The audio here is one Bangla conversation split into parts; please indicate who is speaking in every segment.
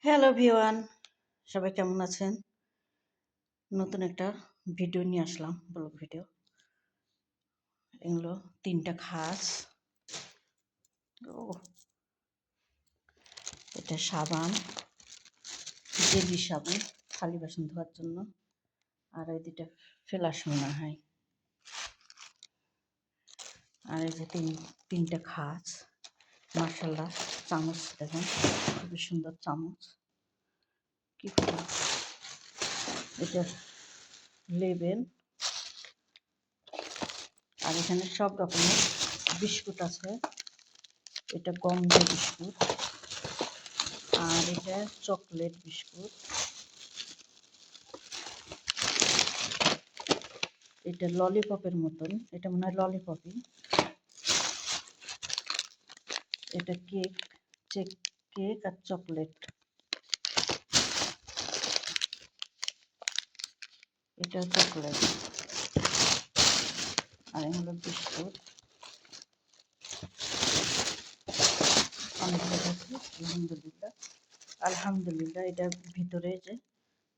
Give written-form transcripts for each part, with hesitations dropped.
Speaker 1: হ্যালো ভিওয়ান, সবাই কেমন আছেন? নতুন একটা ভিডিও নিয়ে আসলাম, ব্লগ ভিডিও। এগুলো 3টা খাস। ও, এটা সাবান, জেলি সাবান, থালি বাসন ধোয়ার জন্য। আর এই 2টা ফ্লাশ মনে হয়। আর এই যে 3টা খাস, মাশাআল্লাহ। চামচ দেখেন, খুবই সুন্দর চামচ। কি করব, এটা লেবেল। আর এখানে সব রকমের বিস্কুট আছে। এটা গম দিয়ে বিস্কুট, আর এটা চকলেট বিস্কুট। এটা ললিপপের মতন, এটা মনে হয় ললিপপই। এটা কেক, কেক আর চকলেট। এটা চকলেট, আর হলো বিস্কুট। অনেক আছে, আলহামদুলিল্লাহ। আলহামদুলিল্লাহ, এটার ভিতরে যে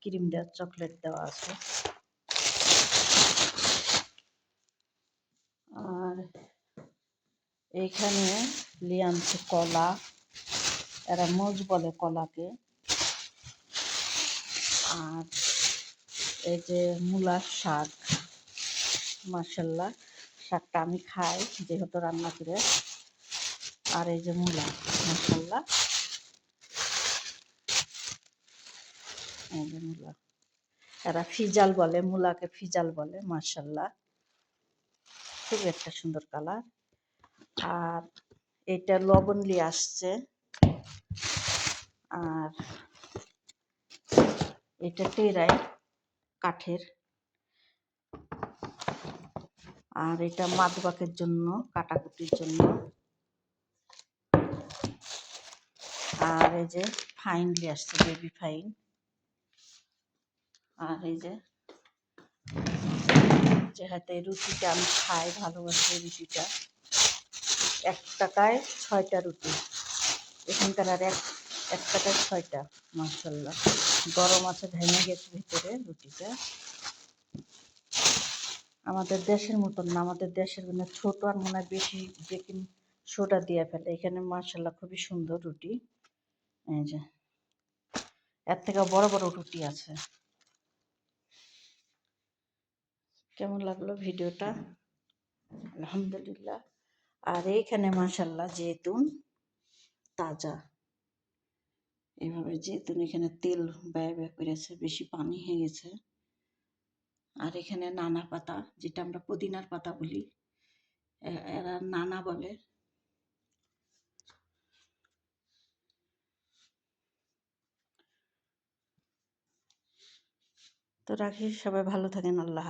Speaker 1: ক্রিম দেওয়া চকলেট দেওয়া আছে। আর এইখানে লিয়ানছে কলা, এরা মোজ বলে কলাকে। আর এই যে মূলার শাক, মাশাআল্লাহ। শাকটা আমি খাই যেহেতু রান্না করে। আর এই যে মূলা, মাশাআল্লাহ। এই যে মূলা, এরা ফিজাল বলে, মূলাকে ফিজাল বলে, মাশাআল্লাহ। খুব একটা সুন্দর কালার। আর এটা লবণ নিয়ে আসছে। আর এটা টেরাই কাঠের। আর এটা মাদবাকের জন্য, কাটাকুটির জন্য। আর এই যে ফাইন নিয়ে আসছে, বেবি ফাইন। আর এই যে হাতে রুটিটা আমি খাই, ভালোবাসি রুটিটা। 1 টাকায় 6টা রুটি। এখানকার আর 1 টাকায় 6টা, মাশাআল্লাহ। গরম আছে, ভেঙে গেছে ভিতরে রুটিটা। আমাদের দেশের মতন না, আমাদের দেশের মানে ছোট আর মনে হয় বেশি বেকিং সোডা দিয়ে ফেলে। এখানে মাশাআল্লাহ খুবই সুন্দর রুটি। এই যে এর থেকে বড় বড় রুটি আছে। কেমন লাগলো ভিডিওটা? আলহামদুলিল্লাহ। আর এইখানে মাশাআল্লাহ জেতুন তাজা, এইভাবে জেতুন এখানে তেল ব্যয় করেছে, বেশি পানি হয়ে গেছে। আর এখানে নানা পাতা, যেটা আমরা পুদিনার পাতা বলি, এরা নানা বলে। তো রাখি, সবাই ভালো থাকেন, আল্লাহ।